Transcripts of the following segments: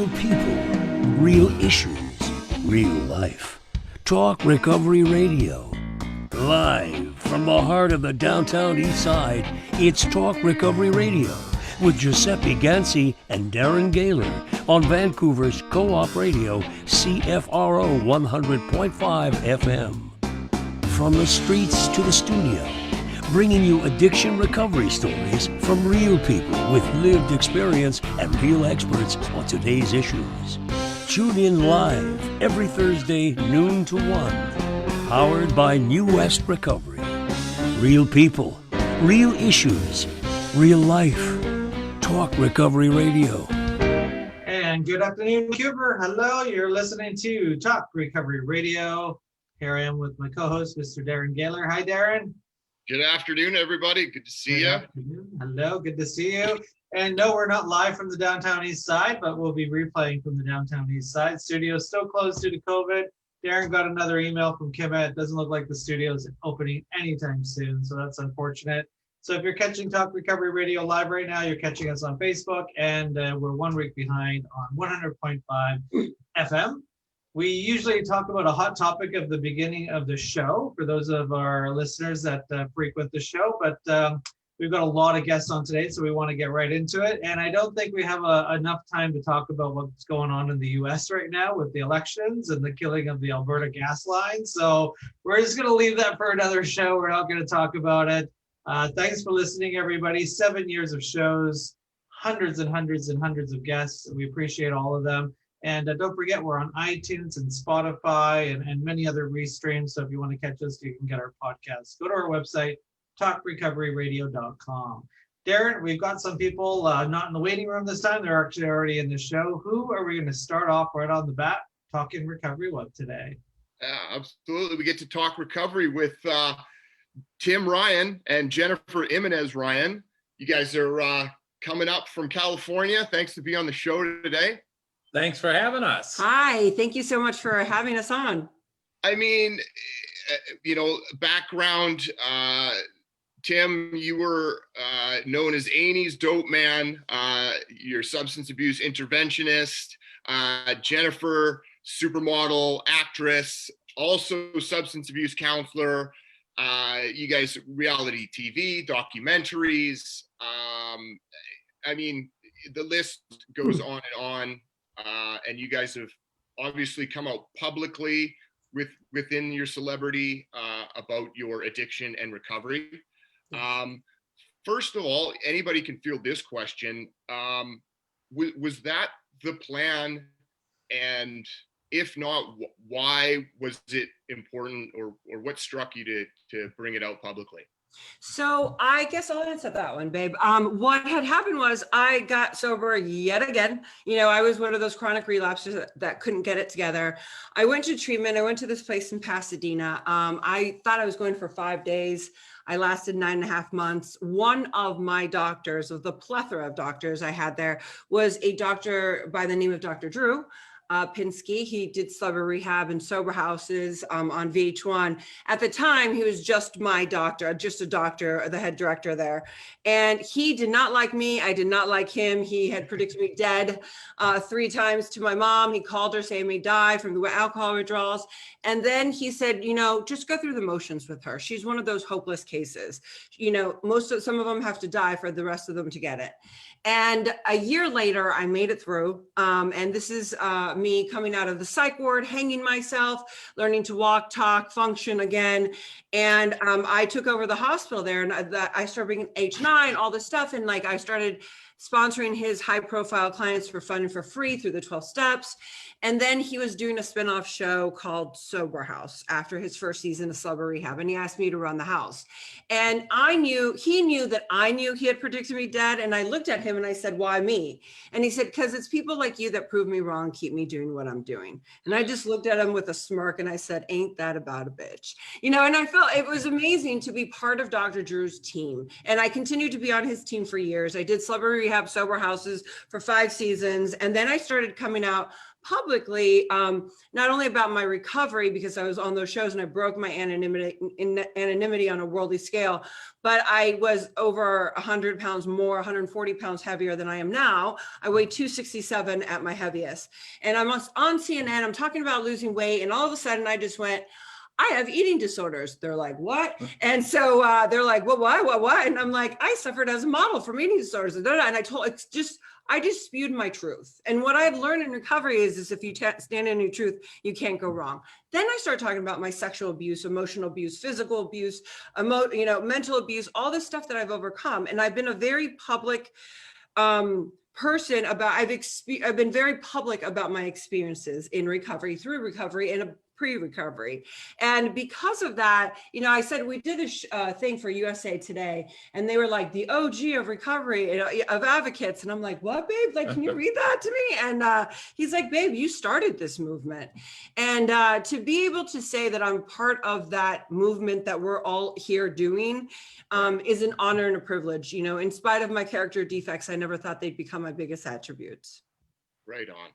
Real people, real issues, real life. Talk Recovery Radio. Live from the heart of the downtown east side, it's Talk Recovery Radio with Giuseppe Ganci and Darren Gaylor on Vancouver's Co-op Radio, CFRO 100.5 FM. From the streets to the studio, bringing you addiction recovery stories from real people with lived experience and real experts on today's issues. Tune in live every Thursday, noon to 1. Powered by New West Recovery. Real people, real issues, real life. Talk Recovery Radio. And good afternoon, Vancouver. Hello, you're listening to Talk Recovery Radio. Here I am with my co-host, Mr. Darren Gaylor. Hi, Darren. Good afternoon, everybody. Good to see you. Hello, good to see you. And no, we're not live from the downtown east side, but we'll be replaying from the downtown east side. Studio is still closed due to COVID. Darren got another email from Kim. It doesn't look like the studio is opening anytime soon, so that's unfortunate. So if you're catching Talk Recovery Radio live right now, you're catching us on Facebook, and we're 1 week behind on 100.5 FM. We usually talk about a hot topic at the beginning of the show for those of our listeners that frequent the show, but we've got a lot of guests on today, so we want to get right into it. And I don't think we have enough time to talk about what's going on in the US right now with the elections and the killing of the Alberta gas line. So we're just going to leave that for another show. We're not going to talk about it. Thanks for listening, everybody. 7 years of shows, hundreds and hundreds and hundreds of guests. We appreciate all of them. And don't forget, we're on iTunes and Spotify and many other restreams. So if you want to catch us, you can get our podcasts. Go to our website, talkrecoveryradio.com. Darren, we've got some people not in the waiting room this time. They're actually already in the show. Who are we going to start off right on the bat talking recovery with today? Absolutely. We get to talk recovery with Tim Ryan and Jennifer Gimenez-Ryan. You guys are coming up from California. Thanks to be on the show today. Thanks for having us. Hi, thank you so much for having us on. I mean, background, Tim, you were known as A&E's dope man. You're a substance abuse interventionist. Jennifer, supermodel, actress, also substance abuse counselor. You guys, reality TV, documentaries. I mean, the list goes on and on. And you guys have obviously come out publicly within your celebrity about your addiction and recovery. First of all, anybody can field this question. Was that the plan? And if not, why was it important, or what struck you to bring it out publicly? So I guess I'll answer that one, babe. What had happened was I got sober yet again. I was one of those chronic relapsers that couldn't get it together. I went to treatment. I went to this place in Pasadena. I thought I was going for 5 days. I lasted 9.5 months. One of my doctors, of the plethora of doctors I had there, was a doctor by the name of Dr. Drew Pinsky. He did sober rehab and sober houses on VH1. At the time, he was just my doctor, just a doctor, the head director there. And he did not like me. I did not like him. He had predicted me dead 3 times to my mom. He called her saying I may die from the alcohol withdrawals. And then he said, just go through the motions with her. She's one of those hopeless cases. Some of them have to die for the rest of them to get it. And a year later, I made it through. And this is me coming out of the psych ward, hanging myself, learning to walk, talk, function again. And I took over the hospital there, and I started bringing H9, all this stuff. And I started sponsoring his high profile clients for fun and for free through the 12 steps. And then he was doing a spinoff show called Sober House after his first season of sober rehab. And he asked me to run the house. And he knew that I knew he had predicted me dead. And I looked at him and I said, why me? And he said, because it's people like you that prove me wrong, keep me doing what I'm doing. And I just looked at him with a smirk and I said, ain't that about a bitch? And I felt it was amazing to be part of Dr. Drew's team. And I continued to be on his team for years. I did sober rehab, sober houses for 5 seasons. And then I started coming out publicly, not only about my recovery, because I was on those shows and I broke my anonymity on a worldly scale, but I was over 100 pounds more, 140 pounds heavier than I am now. I weighed 267 at my heaviest. And I'm on CNN, I'm talking about losing weight, and all of a sudden I just went, I have eating disorders. They're like, what? And so they're like, well, what? And I'm like, I suffered as a model from eating disorders. And I just spewed my truth. And what I've learned in recovery is if you stand in your truth, you can't go wrong. Then I start talking about my sexual abuse, emotional abuse, physical abuse, mental abuse, all this stuff that I've overcome. And I've been a very public person about, I've been very public about my experiences in recovery, through recovery, and pre-recovery. And because of that, I said, we did a thing for USA Today, and they were like the OG of recovery, of advocates. And I'm like, what, babe? Like, can you read that to me? And he's like, babe, you started this movement. And to be able to say that I'm part of that movement that we're all here doing is an honor and a privilege. In spite of my character defects, I never thought they'd become my biggest attributes. Right on.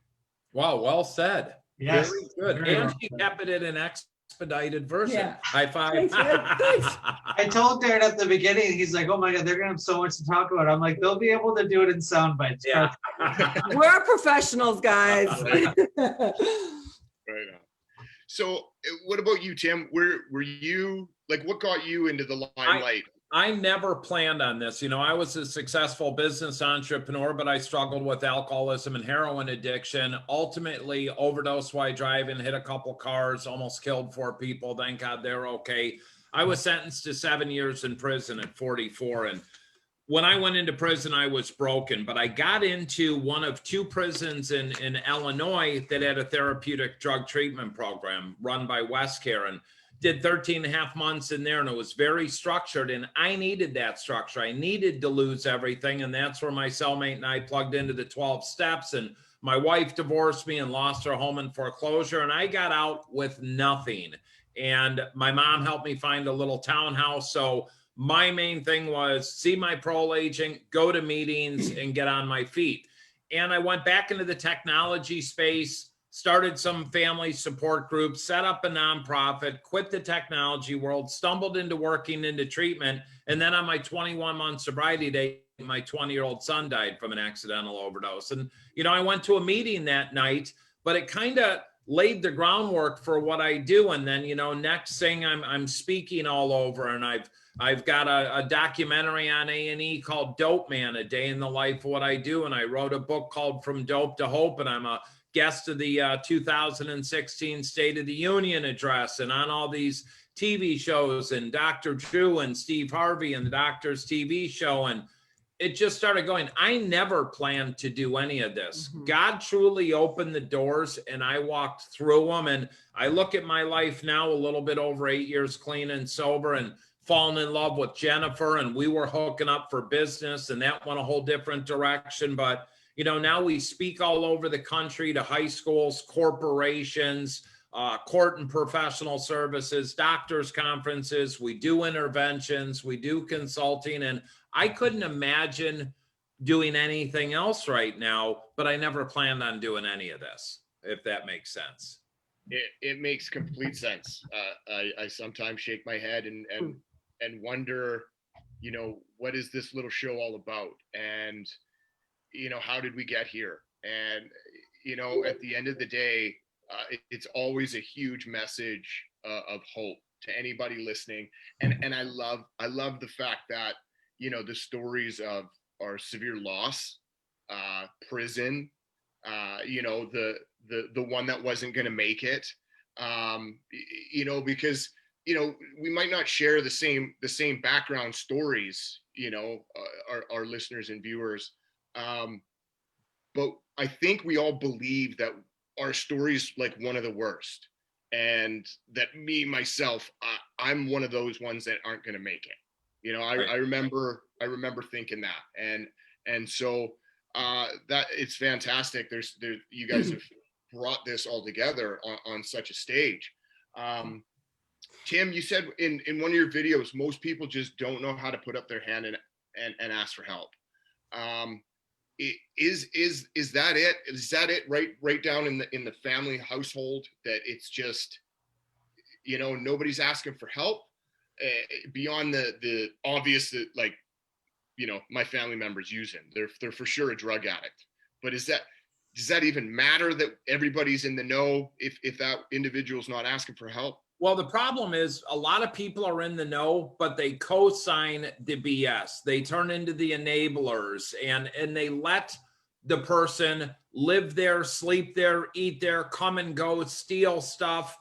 Wow, well said. Yes, Very good. very And well she said. kept it in an expedited version. Yeah. High five. Thanks, man. Thanks. I told Darren at the beginning, he's like, oh my God, they're gonna have so much to talk about. I'm like, they'll be able to do it in sound bites. Yeah. We're professionals, guys. Right on. So what about you, Tim? Were you, like, what got you into the limelight? I never planned on this. I was a successful business entrepreneur, but I struggled with alcoholism and heroin addiction. Ultimately overdosed while driving, hit a couple cars, almost killed 4 people. Thank God they're okay. I was sentenced to 7 years in prison at 44. And when I went into prison, I was broken, but I got into one of 2 prisons in Illinois that had a therapeutic drug treatment program run by WestCare, and did 13 and a half months in there, and it was very structured, and I needed that structure. I needed to lose everything, and that's where my cellmate and I plugged into the 12 steps, and my wife divorced me and lost her home in foreclosure, and I got out with nothing. And my mom helped me find a little townhouse. So my main thing was see my parole agent, go to meetings, and get on my feet. And I went back into the technology space, started some family support groups, set up a nonprofit, quit the technology world, stumbled into working into treatment. And then on my 21-month sobriety day, my 20-year-old son died from an accidental overdose. And, I went to a meeting that night, but it kind of laid the groundwork for what I do. And then, next thing I'm speaking all over, and I've got a documentary on A&E called Dope Man, A Day in the Life of What I Do. And I wrote a book called From Dope to Hope, and I'm a guest of the 2016 State of the Union address, and on all these TV shows, and Dr. Drew and Steve Harvey and the Doctor's TV show. And it just started going. I never planned to do any of this. Mm-hmm. God truly opened the doors, and I walked through them. And I look at my life now, a little bit over 8 years clean and sober, and fallen in love with Jennifer, and we were hooking up for business, and that went a whole different direction. But now we speak all over the country to high schools, corporations, court and professional services, doctors' conferences. We do interventions, we do consulting, and I couldn't imagine doing anything else right now, but I never planned on doing any of this, if that makes sense. It makes complete sense. I sometimes shake my head and wonder, what is this little show all about? And how did we get here? And, at the end of the day, it's always a huge message of hope to anybody listening. And I love the fact that, the stories of our severe loss, prison, the one that wasn't going to make it, because, we might not share the same background stories, our listeners and viewers. But I think we all believe that our story's like one of the worst, and that myself, I'm one of those ones that aren't going to make it. I remember thinking that, and so that it's fantastic. There you guys have brought this all together on such a stage. Tim, you said in one of your videos, most people just don't know how to put up their hand and ask for help. is that it? Is that it right down in the family household, that it's just, nobody's asking for help beyond the obvious that, like, my family member's using, they're for sure a drug addict, but does that even matter that everybody's in the know if that individual's not asking for help? Well, the problem is a lot of people are in the know, but they co-sign the BS. They turn into the enablers, and they let the person live there, sleep there, eat there, come and go, steal stuff.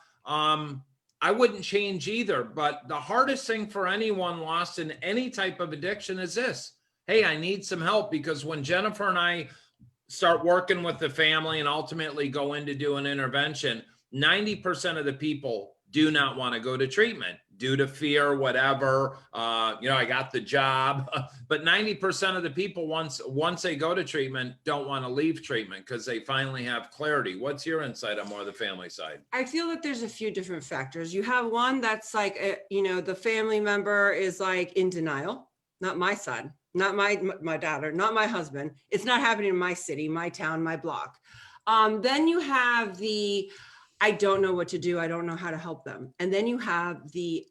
I wouldn't change either, but the hardest thing for anyone lost in any type of addiction is this. Hey, I need some help, because when Jennifer and I start working with the family and ultimately go in to do an intervention, 90% of the people do not want to go to treatment due to fear, whatever. I got the job, but 90% of the people, once they go to treatment, don't want to leave treatment because they finally have clarity. What's your insight on more of the family side? I feel that there's a few different factors. You have one that's like, the family member is like in denial. Not my son, not my daughter, not my husband. It's not happening in my city, my town, my block. Then you have the, I don't know what to do. I don't know how to help them. And then you have the,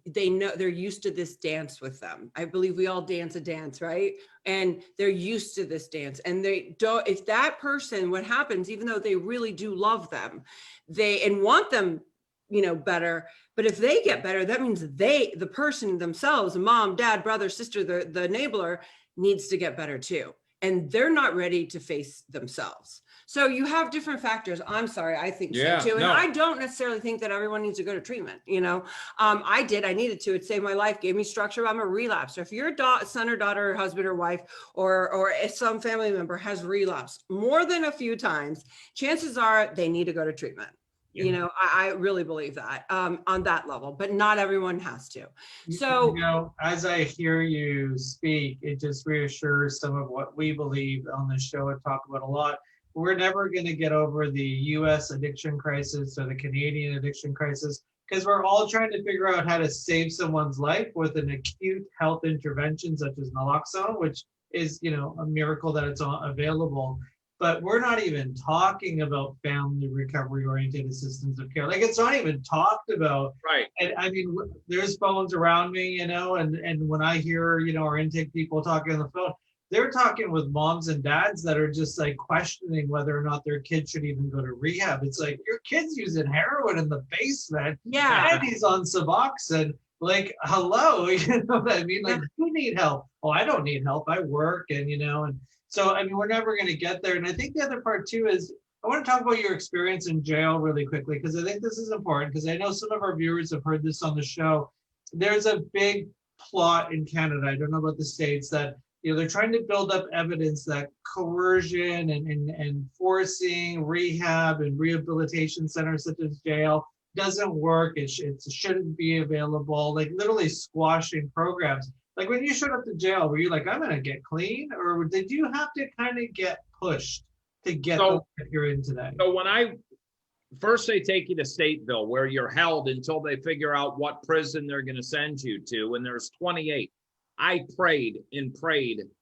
they know they're used to this dance with them. I believe we all dance a dance, right? And they're used to this dance. And they don't, if that person, what happens, even though they really do love them, and want them, better, but if they get better, that means the person themselves, mom, dad, brother, sister, the enabler, needs to get better too. And they're not ready to face themselves. So you have different factors. I'm sorry, I think so too. And I don't necessarily think that everyone needs to go to treatment. I needed to. It saved my life, gave me structure. I'm a relapser. If your son or daughter or husband or wife or if some family member has relapsed more than a few times, chances are they need to go to treatment. Yeah. I really believe that on that level, but not everyone has to. So, as I hear you speak, it just reassures some of what we believe on this show and talk about a lot. We're never going to get over the US addiction crisis or the Canadian addiction crisis, because we're all trying to figure out how to save someone's life with an acute health intervention such as naloxone, which is, a miracle that it's available. But we're not even talking about family recovery-oriented systems of care. Like, it's not even talked about. Right. And I mean, there's phones around me, and when I hear, our intake people talking on the phone, they're talking with moms and dads that are just like questioning whether or not their kids should even go to rehab. It's like, your kid's using heroin in the basement. Yeah. And he's on Suboxone. Like, hello, you know what I mean? Like, you need help. Oh, I don't need help. I work, and so, I mean, we're never going to get there. And I think the other part too is, I want to talk about your experience in jail really quickly, because I think this is important, because I know some of our viewers have heard this on the show. There's a big plot in Canada, I don't know about the States, that they're trying to build up evidence that coercion and forcing rehab and rehabilitation centers such as jail doesn't work. It shouldn't be available, like literally squashing programs. Like, when you showed up to jail, were you like, I'm going to get clean? Or did you have to kind of get pushed to get what you're in today? So when first they take you to Stateville, where you're held until they figure out what prison they're going to send you to. And there's 28. I prayed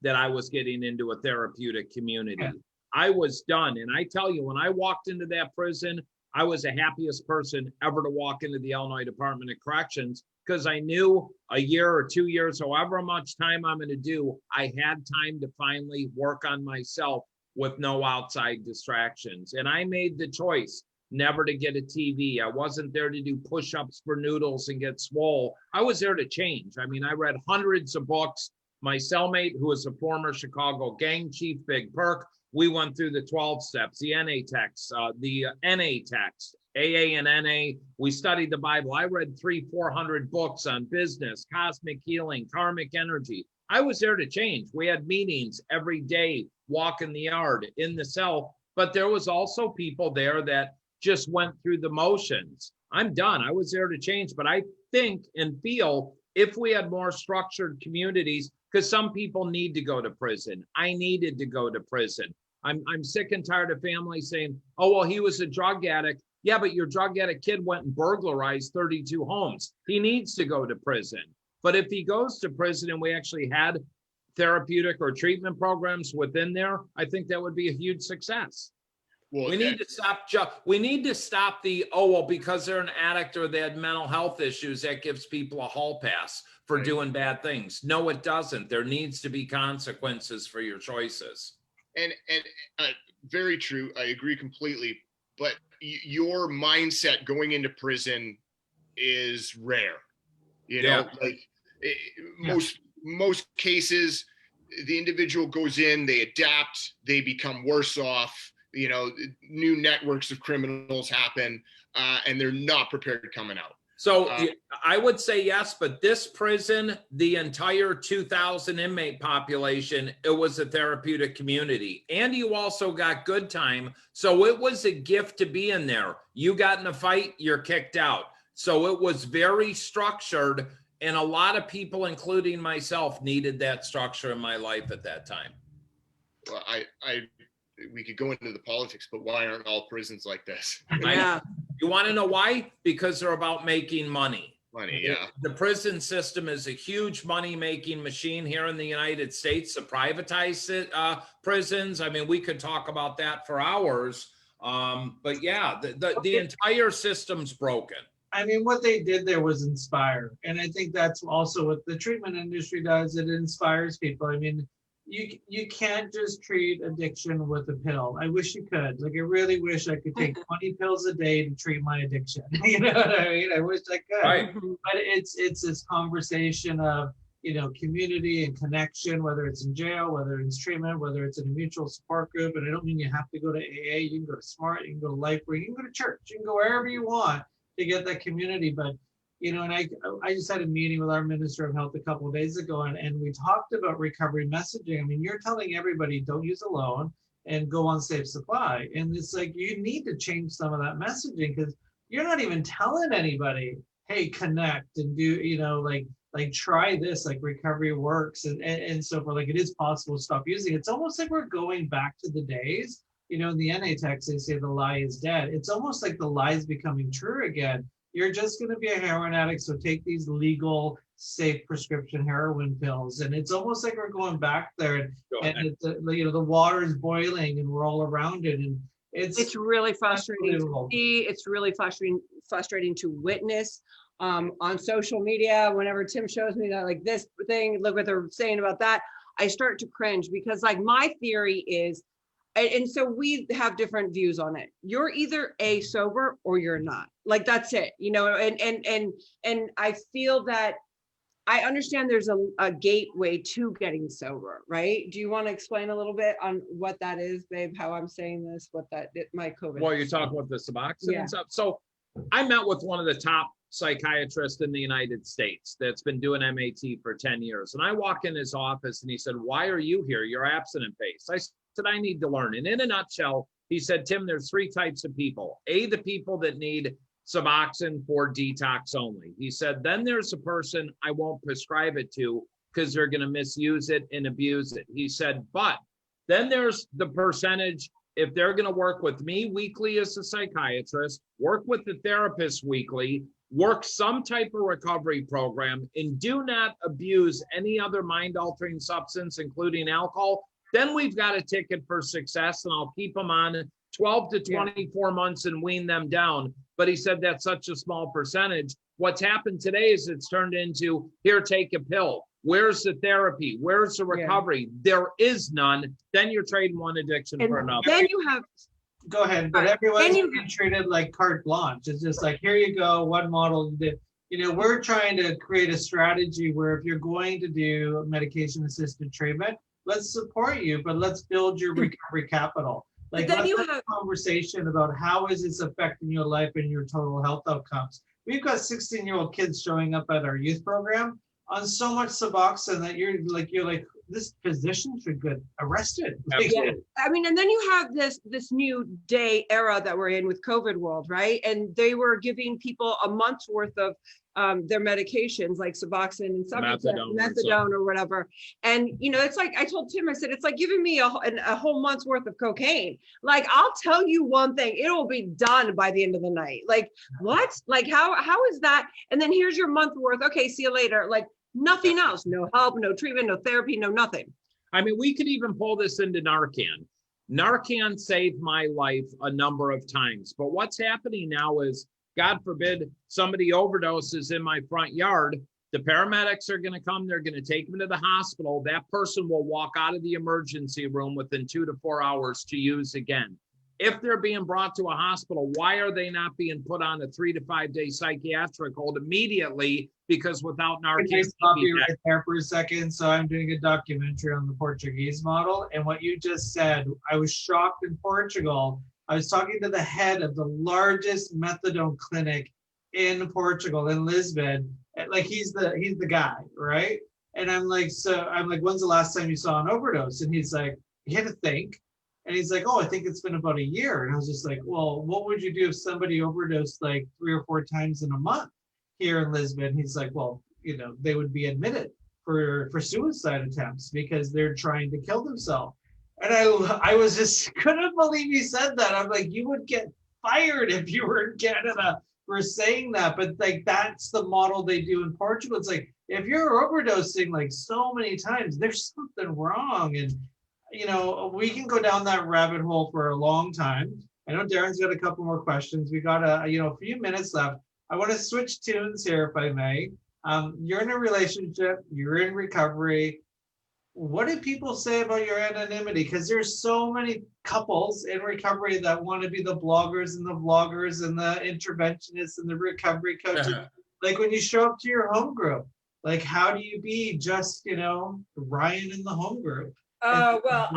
that I was getting into a therapeutic community. Yeah. I was done. And I tell you, when I walked into that prison, I was the happiest person ever to walk into the Illinois Department of Corrections, because I knew a year or 2 years, however much time I'm going to do, I had time to finally work on myself with no outside distractions. And I made the choice never to get a TV. I wasn't there to do push-ups for noodles and get swole. I was there to change. I mean, I read hundreds of books. My cellmate, who was a former Chicago gang chief, Big Perk, we went through the 12 steps, the NA text, the NA text, AA and NA. We studied the Bible. I read 300-400 books on business, cosmic healing, karmic energy. I was there to change. We had meetings every day, walk in the yard, in the cell. But there was also people there that just went through the motions. I'm done. I was there to change. But I think and feel if we had more structured communities, because some people need to go to prison. I needed to go to prison. I'm sick and tired of families saying, oh, well, he was a drug addict. Yeah, but your drug addict kid went and burglarized 32 homes. He needs to go to prison. But if he goes to prison and we actually had therapeutic or treatment programs within there, I think that would be a huge success. Well, We need to stop. We need to stop the, oh, well, because they're an addict or they had mental health issues, that gives people a hall pass for Right. doing bad things. No, it doesn't. There needs to be consequences for your choices. and very true. I agree completely. But your mindset going into prison is rare. You know, like most cases, the individual goes in, they adapt, they become worse off. You know, new networks of criminals happen, and they're not prepared coming out. So I would say yes, but this prison, the entire 2,000 inmate population, it was a therapeutic community. And you also got good time. So it was a gift to be in there. You got in a fight, you're kicked out. So it was very structured. And a lot of people, including myself, needed that structure in my life at that time. Well, we could go into the politics, but why aren't all prisons like this? Yeah. You want to know why? Because they're about making money. Money, yeah. The prison system is a huge money-making machine here in the United States. To privatize prisons, I mean, we could talk about that for hours. But yeah, the entire system's broken. I mean, what they did there was inspire. And I think that's also what the treatment industry does. It inspires people. I mean, you can't just treat addiction with a pill. I wish you could. Like, I really wish I could take 20 pills a day to treat my addiction. You know what I mean? I wish I could. Right. But it's this conversation of, you know, community and connection, whether it's in jail, whether it's treatment, whether it's in a mutual support group. And I don't mean you have to go to AA. You can go to SMART, you can go to Lifeway, you can go to church, you can go wherever you want to get that community. But you know, and I just had a meeting with our Minister of Health a couple of days ago, and we talked about recovery messaging. I mean, you're telling everybody, don't use alone and go on safe supply. And it's like, you need to change some of that messaging, because you're not even telling anybody, hey, connect and do, you know, like try this, like recovery works and so forth. Like, it is possible to stop using. It's almost like we're going back to the days, you know, in the NA text, they say the lie is dead. It's almost like the lie is becoming true again. You're just going to be a heroin addict, so take these legal, safe prescription heroin pills. And it's almost like we're going back there, and it's, you know, the water is boiling, and we're all around it, and it's really frustrating to see. It's really frustrating to witness on social media. Whenever Tim shows me that, like, this thing, look what they're saying about that, I start to cringe, because like my theory is, and so we have different views on it. You're either sober or you're not. Like, that's it, you know. And I feel that I understand there's a gateway to getting sober, right? Do you want to explain a little bit on what that is, babe? How I'm saying this, what that my COVID. Well, you're talking about the Suboxone and stuff. So I met with one of the top psychiatrists in the United States that's been doing MAT for 10 years. And I walk in his office and he said, "Why are you here? You're abstinent-based." I said, "I need to learn." And in a nutshell, he said, "Tim, there's three types of people. The people that need Suboxone for detox only." He said, "Then there's a person I won't prescribe it to because they're going to misuse it and abuse it." He said, "But then there's the percentage, if they're going to work with me weekly as a psychiatrist, work with the therapist weekly, work some type of recovery program, and do not abuse any other mind-altering substance, including alcohol, then we've got a ticket for success, and I'll keep them on 12 to 24 months and wean them down." But he said that's such a small percentage. What's happened today is it's turned into, here, take a pill. Where's the therapy? Where's the recovery? There is none. Then you're trading one addiction for another. Then you have. Go ahead, but everyone's being treated like carte blanche. It's just like, here you go, one model. You know, we're trying to create a strategy where if you're going to do medication-assisted treatment, let's support you, but let's build your recovery capital. Like, let's have a conversation about how is this affecting your life and your total health outcomes. We've got 16-year-old kids showing up at our youth program on so much Suboxone that you're like, this physician should get arrested. Yeah. I mean, and then you have this new day era that we're in with COVID world, right? And they were giving people a month's worth of their medications, like Suboxone and methadone or whatever. And, you know, it's like, I told Tim, I said, it's like giving me a whole month's worth of cocaine. Like, I'll tell you one thing, it will be done by the end of the night. Like, what? Like, how is that? And then here's your month worth. Okay, see you later. Like, Nothing else. No help, no treatment, no therapy, no nothing. I mean, we could even pull this into Narcan. Narcan saved my life a number of times. But what's happening now is, God forbid, somebody overdoses in my front yard. The paramedics are going to come. They're going to take them to the hospital. That person will walk out of the emergency room within 2 to 4 hours to use again. If they're being brought to a hospital, why are they not being put on a 3 to 5 day psychiatric hold immediately? Because without Narcan, Can I stop you right there for a second? So I'm doing a documentary on the Portuguese model, and what you just said, I was shocked in Portugal. I was talking to the head of the largest methadone clinic in Portugal, in Lisbon. Like he's the guy, right? And I'm like, when's the last time you saw an overdose? And he's like, he had to think. And he's like, oh, I think it's been about a year. And I was just like, well, what would you do if somebody overdosed like 3 or 4 times in a month here in Lisbon? He's like, well, they would be admitted for suicide attempts because they're trying to kill themselves. And I was just couldn't believe he said that. I'm like, you would get fired if you were in Canada for saying that. But like, that's the model they do in Portugal. It's like, if you're overdosing like so many times, there's something wrong. And we can go down that rabbit hole for a long time. I know Darren's got a couple more questions. We got a few minutes left. I want to switch tunes here, if I may. You're in a relationship, you're in recovery. What do people say about your anonymity? Because there's so many couples in recovery that want to be the bloggers and the vloggers and the interventionists and the recovery coaches. Like when you show up to your home group, like how do you be just, Ryan in the home group? Well,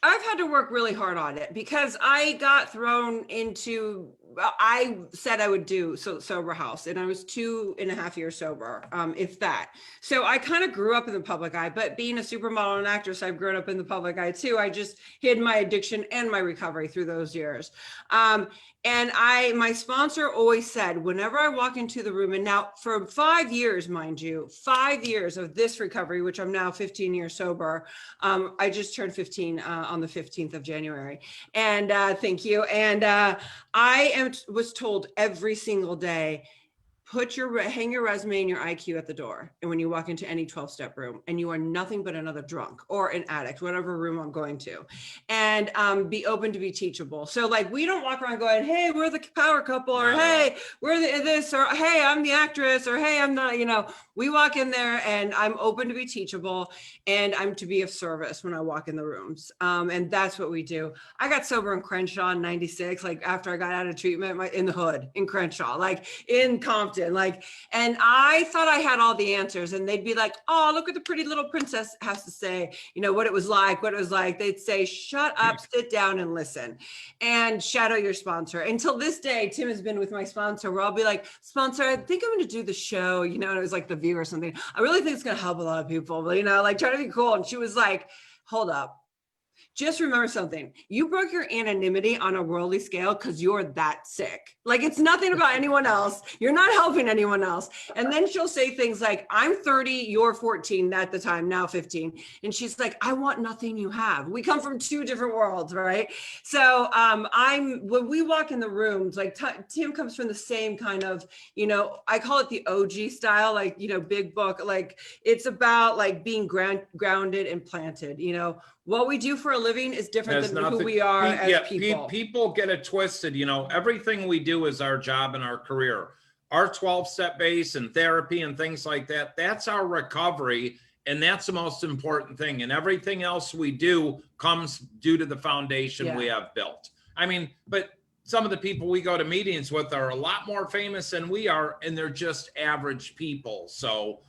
I've had to work really hard on it because I got thrown into, I said I would do sober house, and I was 2.5 years sober, if that. So I kind of grew up in the public eye, but being a supermodel and actress, I've grown up in the public eye too. I just hid my addiction and my recovery through those years. And my sponsor always said, whenever I walk into the room, and now for 5 years, mind you, 5 years of this recovery, which I'm now 15 years sober. I just turned 15 on the 15th of January. And thank you. And I was told every single day, hang your resume and your IQ at the door. And when you walk into any 12-step room, and you are nothing but another drunk or an addict, whatever room I'm going to, and be open to be teachable. So like, we don't walk around going, hey, we're the power couple, or hey, we're this, or hey, I'm the actress, or hey, I'm not, we walk in there and I'm open to be teachable, and I'm to be of service when I walk in the rooms. And that's what we do. I got sober in Crenshaw in 96, like after I got out of treatment, in the hood in Crenshaw, like in Compton. And I thought I had all the answers, and they'd be like, oh, look what the pretty little princess has to say, what it was like. They'd say, shut up, sit down and listen, and shadow your sponsor. Until this day, Tim has been with my sponsor, where I'll be like, sponsor, I think I'm going to do the show, and it was like The View or something. I really think it's going to help a lot of people, but like trying to be cool. And she was like, hold up. Just remember something. You broke your anonymity on a worldly scale because you're that sick. Like, it's nothing about anyone else. You're not helping anyone else. And then she'll say things like, I'm 30, you're 14 at the time, now 15. And she's like, I want nothing you have. We come from 2 different worlds, right? So when we walk in the rooms, like Tim comes from the same kind of, I call it the OG style, like, big book. Like, it's about like being grounded and planted, What we do for a living is different than who we are as people. People get it twisted. Everything we do is our job and our career. Our 12-step base and therapy and things like that, that's our recovery. And that's the most important thing. And everything else we do comes due to the foundation we have built. I mean, but some of the people we go to meetings with are a lot more famous than we are, and they're just average people. So,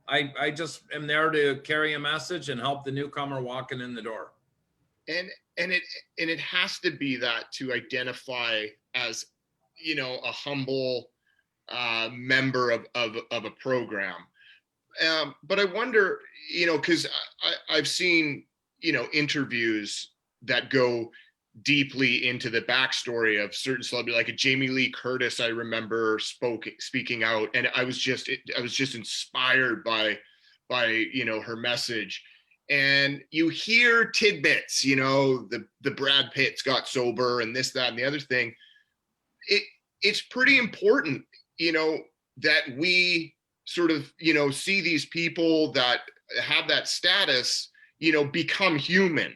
I just am there to carry a message and help the newcomer walking in the door. And it has to be that to identify as, a humble member of a program. But I wonder, because I've seen, interviews that go deeply into the backstory of certain celebrities, like a Jamie Lee Curtis, I remember speaking out, and I was just inspired by her message. And you hear tidbits, the Brad Pitts got sober and this, that, and the other thing. It's pretty important, that we sort of, see these people that have that status, become human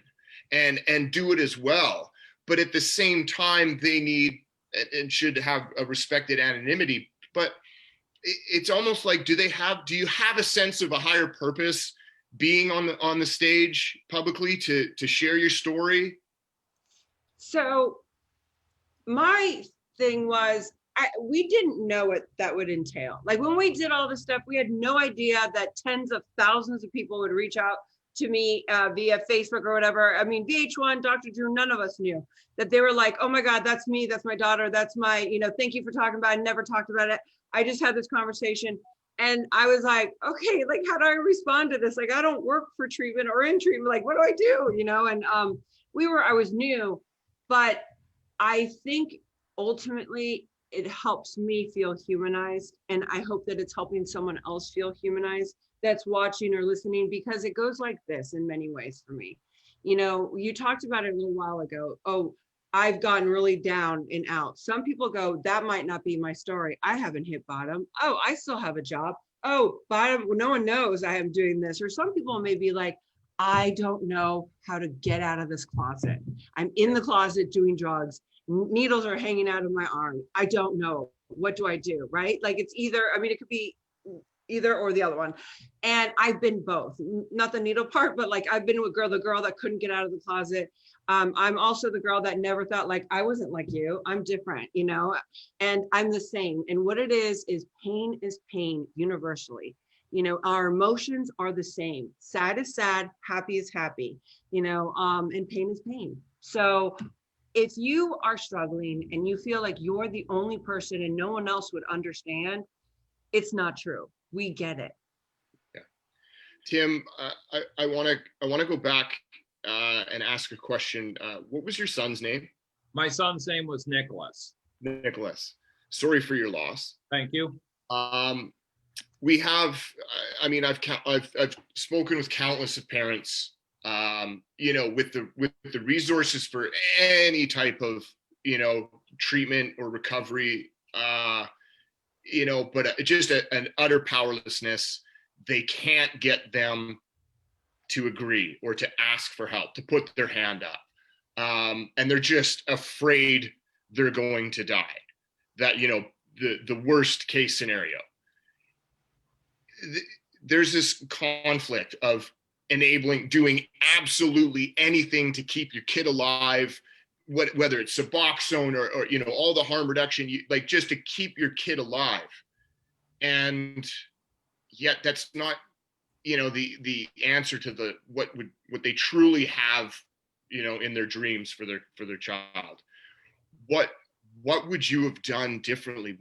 and do it as well. But at the same time, they need and should have a respected anonymity. But it's almost like, do you have a sense of a higher purpose being on the stage publicly to share your story? So my thing was, we didn't know what that would entail. Like when we did all this stuff, we had no idea that tens of thousands of people would reach out to me via Facebook or whatever. I mean, VH1, Dr. Drew, none of us knew that they were like, oh my God, that's me, that's my daughter, that's my, thank you for talking about it. I never talked about it. I just had this conversation. And I was like, okay, like, how do I respond to this? Like, I don't work for treatment or in treatment. Like, what do I do? And I was new, but I think ultimately it helps me feel humanized. And I hope that it's helping someone else feel humanized that's watching or listening, because it goes like this in many ways for me. You talked about it a little while ago. Oh, I've gotten really down and out. Some people go, that might not be my story. I haven't hit bottom. Oh, I still have a job. Oh, bottom, no one knows I am doing this. Or some people may be like, I don't know how to get out of this closet. I'm in the closet doing drugs. Needles are hanging out of my arm. I don't know. What do I do? Right? Like it's either, it could be either or the other one. And I've been both, not the needle part, but like I've been the girl that couldn't get out of the closet. I'm also the girl that never thought like, I wasn't like you, I'm different, and I'm the same. And what it is pain universally. Our emotions are the same. Sad is sad, happy is happy, and pain is pain. So if you are struggling and you feel like you're the only person and no one else would understand, it's not true. We get it. Yeah. Tim, I want to go back and ask a question. What was your son's name? My son's name was Nicholas. Nicholas. Sorry for your loss. Thank you. We have, I've spoken with countless of parents, with the resources for any type of, treatment or recovery, but just an utter powerlessness. They can't get them to agree or to ask for help, to put their hand up. And they're just afraid they're going to die. That, the worst case scenario. There's this conflict of doing absolutely anything to keep your kid alive, whether it's Suboxone or all the harm reduction, just to keep your kid alive. And yet that's not, the answer to what they truly have, in their dreams for their child. What would you have done differently?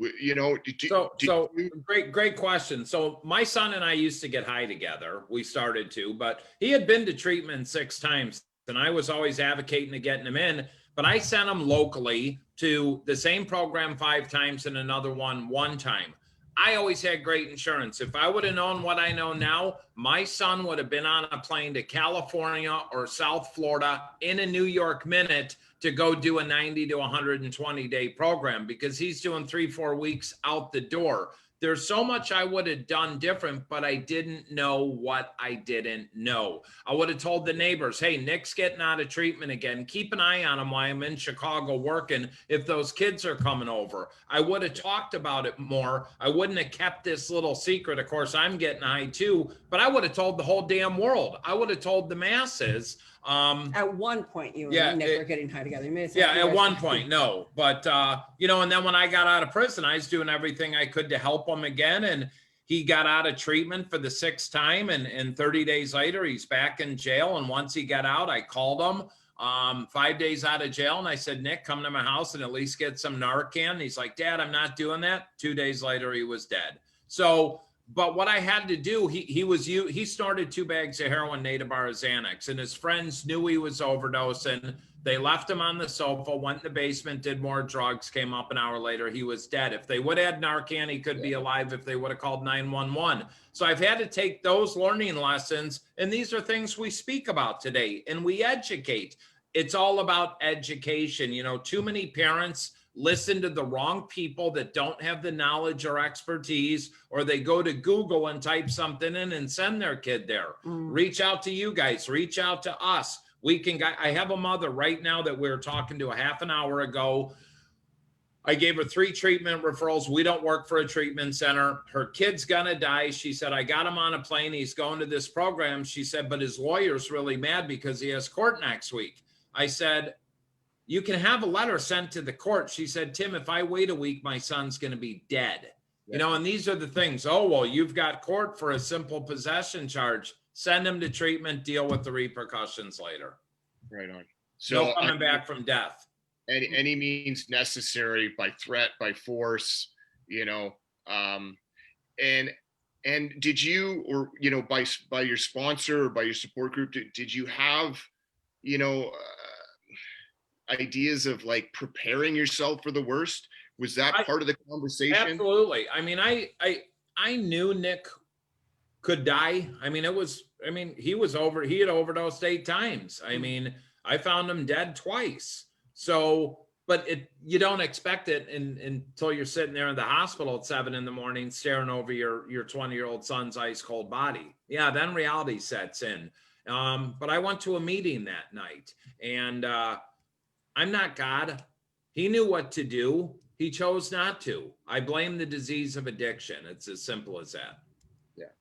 Great question. So my son and I used to get high together. We started to, but he had been to treatment 6 times and I was always advocating to getting him in, but I sent him locally to the same program 5 times and another one time. I always had great insurance. If I would have known what I know now, my son would have been on a plane to California or South Florida in a New York minute to go do a 90 to 120 day program, because he's doing 3-4 weeks out the door. There's so much I would have done different, but I didn't know what I didn't know. I would have told the neighbors, hey, Nick's getting out of treatment again. Keep an eye on him while I'm in Chicago working if those kids are coming over. I would have talked about it more. I wouldn't have kept this little secret. Of course, I'm getting high too, but I would have told the whole damn world. I would have told the masses. At one point, you and Nick were getting high together. At one point, no. But, and then when I got out of prison, I was doing everything I could to help him again. And he got out of treatment for the 6th time. And 30 days later, he's back in jail. And once he got out, I called him 5 days out of jail. And I said, Nick, come to my house and at least get some Narcan. And he's like, Dad, I'm not doing that. 2 days later, he was dead. So, but what I had to do, he started 2 bags of heroin, native-bar Xanax, and his friends knew he was overdosing. They left him on the sofa, went in the basement, did more drugs, came up an hour later, he was dead. If they would have had Narcan, he could be alive if they would have called 911. So I've had to take those learning lessons, and these are things we speak about today, and we educate. It's all about education. Too many parents listen to the wrong people that don't have the knowledge or expertise, or they go to Google and type something in and send their kid there. Reach out to you guys, reach out to us. I have a mother right now that we were talking to a half an hour ago. I gave her 3 treatment referrals. We don't work for a treatment center. Her kid's gonna die. She said, I got him on a plane. He's going to this program. She said, but his lawyer's really mad because he has court next week. I said, you can have a letter sent to the court. She said, Tim, if I wait a week, my son's gonna be dead. You know, and these are the things. Oh, well, you've got court for a simple possession charge. Send him to treatment, deal with the repercussions later. Right on. So no coming back from death. Any means necessary, by threat, by force, you know, and did you, or, you know, by your sponsor or by your support group, did you have, you know, ideas of like preparing yourself for the worst? Was that part of the conversation? Absolutely. I mean, I knew Nick could die. I mean, he had overdosed 8 times. I mean, I found him dead twice. So, but you don't expect it until you're sitting there in the hospital at 7 a.m. staring over your 20-year-old son's ice cold body. Yeah, then reality sets in. But I went to a meeting that night, and I'm not God. He knew what to do. He chose not to. I blame the disease of addiction. It's as simple as that. Yeah,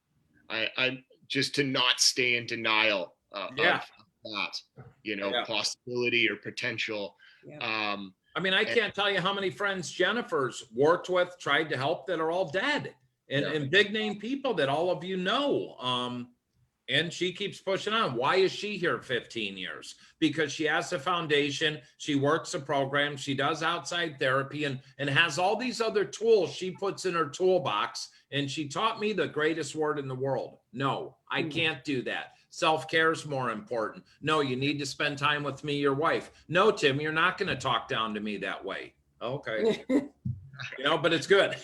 I just to not stay in denial of that, you know, possibility or potential. Yeah. I mean, I can't tell you how many friends Jennifer's worked with, tried to help, that are all dead, and big name people that all of you know. And she keeps pushing on. Why is she here 15 years? Because she has a foundation, she works a program, she does outside therapy, and has all these other tools she puts in her toolbox. And she taught me the greatest word in the world. No, I can't do that. Self-care is more important. No, you need to spend time with me, your wife. No, Tim, you're not going to talk down to me that way. Okay. You know, but it's good,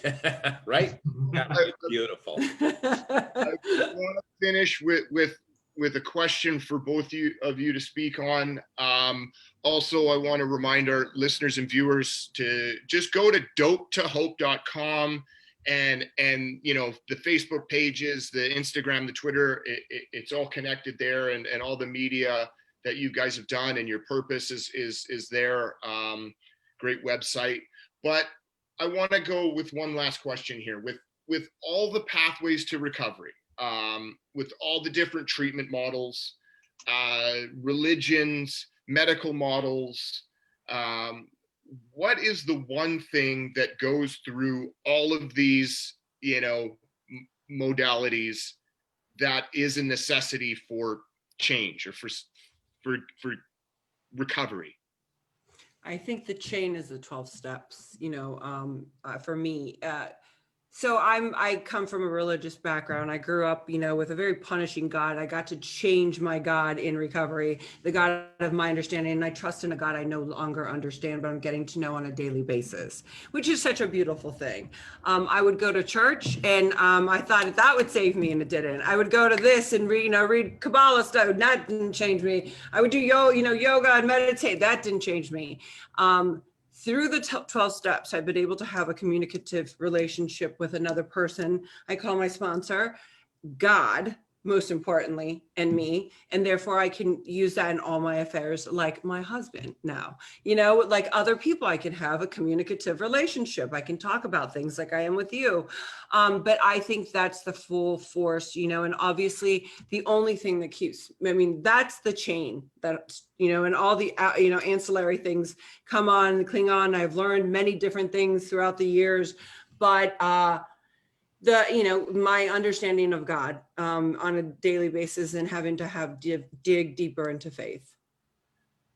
right? Yeah, it's beautiful. I want to finish with a question for both of you to speak on. Also, I want to remind our listeners and viewers to just go to dopetohope.com. And you know, the Facebook pages, the Instagram, the Twitter, it's all connected there, and all the media that you guys have done, and your purpose is there. Great website. But I want to go with one last question here. With all the pathways to recovery, with all the different treatment models, religions, medical models, what is the one thing that goes through all of these, you know, modalities that is a necessity for change or for recovery? I think the chain is the 12 steps, you know, for me. So I come from a religious background. I grew up, you know, with a very punishing God. I got to change my God in recovery, the God of my understanding. And I trust in a God I no longer understand, but I'm getting to know on a daily basis, which is such a beautiful thing. I would go to church, and I thought that would save me, and it didn't. I would go to this and read Kabbalah stuff. That didn't change me. I would do yoga and meditate. That didn't change me. Through the 12 steps, I've been able to have a communicative relationship with another person. I call my sponsor God, most importantly, and me. And therefore I can use that in all my affairs, like my husband now, you know, like other people, I can have a communicative relationship. I can talk about things like I am with you. But I think that's the full force, you know, and obviously the only thing that keeps, I mean, that's the chain that, you know, and all the, you know, ancillary things come on, cling on. I've learned many different things throughout the years, but, you know, my understanding of God on a daily basis, and having to dig deeper into faith.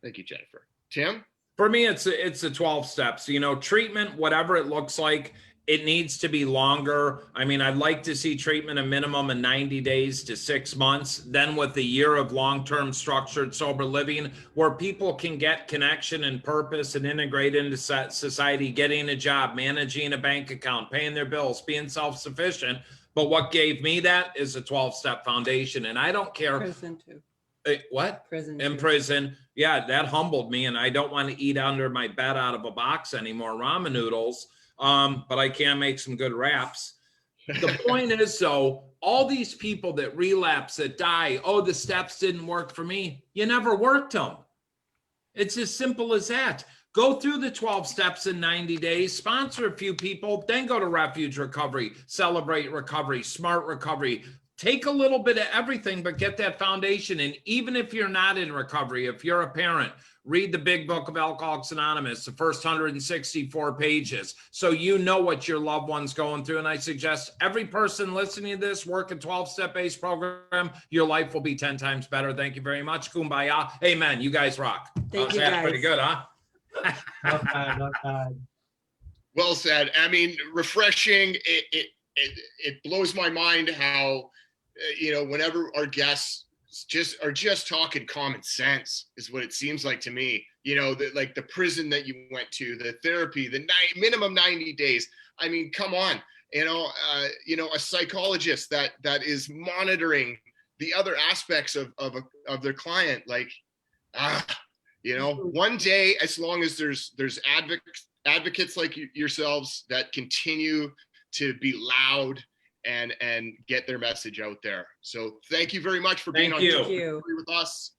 Thank you, Jennifer. Tim? For me, it's the 12 steps. You know, treatment, whatever it looks like, it needs to be longer. I mean, I'd like to see treatment a minimum of 90 days to 6 months. Then with a year of long-term structured sober living, where people can get connection and purpose and integrate into society, getting a job, managing a bank account, paying their bills, being self-sufficient. But what gave me that is a 12-step foundation. And I don't care. What? Prison. In prison. Yeah, that humbled me, and I don't want to eat under my bed out of a box anymore, ramen noodles. But I can make some good wraps. The point is, though, all these people that relapse, that die, oh, the steps didn't work for me. You never worked them. It's as simple as that. Go through the 12 steps in 90 days, sponsor a few people, then go to Refuge Recovery, Celebrate Recovery, Smart Recovery. Take a little bit of everything, but get that foundation. And even if you're not in recovery, if you're a parent, read the big book of Alcoholics Anonymous, the first 164 pages, so you know what your loved one's going through. And I suggest every person listening to this work a 12-step-based program. Your life will be 10 times better. Thank you very much. Kumbaya. Amen. You guys rock. Thank you, guys. Pretty good, huh? Not bad, not bad. Well said. I mean, refreshing. It blows my mind how, whenever our guests are just talking common sense is what it seems like to me. Like the prison that you went to, the therapy, the minimum 90 days. I mean, come on, a psychologist that is monitoring the other aspects of their client. Like, one day, as long as there's advocates like yourselves that continue to be loud and get their message out there. So thank you very much for being on with us.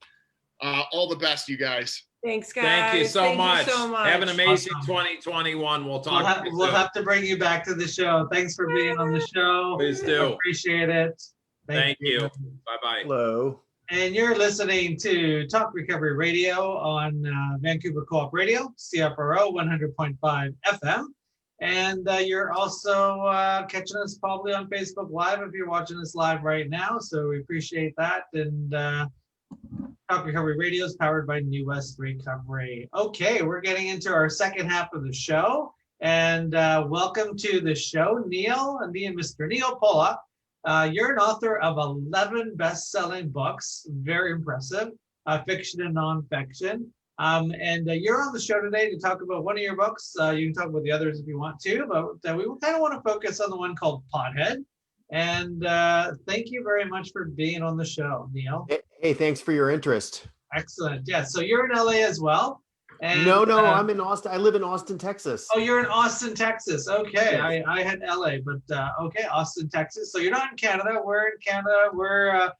All the best, you guys. Thanks, guys. Thank you so much. Have an amazing Awesome. 2021. We'll talk. We'll have to bring you back to the show. Thanks for being on the show. Please do. Appreciate it. Thank you. Bye-bye. Hello. And you're listening to Talk Recovery Radio on Vancouver Co-op Radio, CFRO 100.5 FM. And you're also catching us probably on Facebook Live if you're watching us live right now. So we appreciate that. And Talk Recovery Radio is powered by New West Recovery. Okay, we're getting into our second half of the show. And welcome to the show, Neil and Mr. Neil Pola. You're an author of 11 best-selling books. Very impressive. Fiction and nonfiction. And you're on the show today to talk about one of your books. You can talk about the others if you want to, but we kind of want to focus on the one called Pothead. And thank you very much for being on the show, Neil. Hey, thanks for your interest. Excellent. Yeah, so you're in LA as well. And, no, I'm in Austin. I live in Austin, Texas. Oh, you're in Austin, Texas. Okay, yes. I had LA, but okay, Austin, Texas. So you're not in Canada. We're in Canada. We're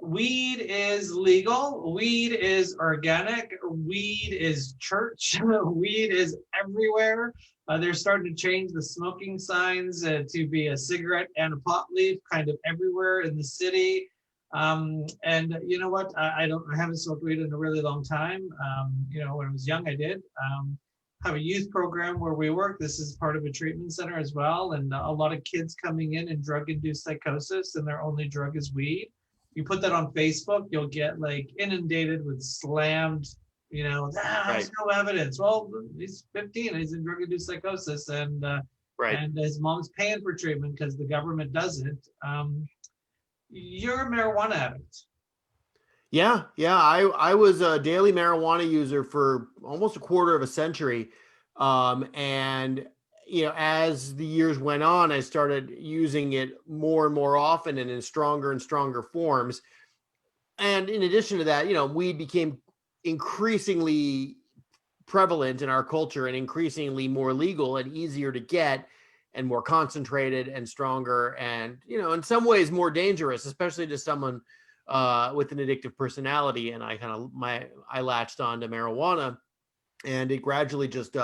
weed is legal. Weed is organic. Weed is church. Weed is everywhere. They're starting to change the smoking signs to be a cigarette and a pot leaf kind of everywhere in the city. And you know what? I haven't smoked weed in a really long time. When I was young, I did. Have a youth program where we work. This is part of a treatment center as well. And a lot of kids coming in drug-induced psychosis, and their only drug is weed. You put that on Facebook, you'll get like inundated with slammed, there's no evidence. Well, he's 15, he's in drug-induced psychosis, and and his mom's paying for treatment because the government doesn't. You're a marijuana addict. Yeah. I was a daily marijuana user for almost a quarter of a century. And as the years went on, I started using it more and more often and in stronger and stronger forms. And in addition to that, weed became increasingly prevalent in our culture and increasingly more legal and easier to get and more concentrated and stronger and, in some ways more dangerous, especially to someone with an addictive personality. And I latched on to marijuana, and it gradually just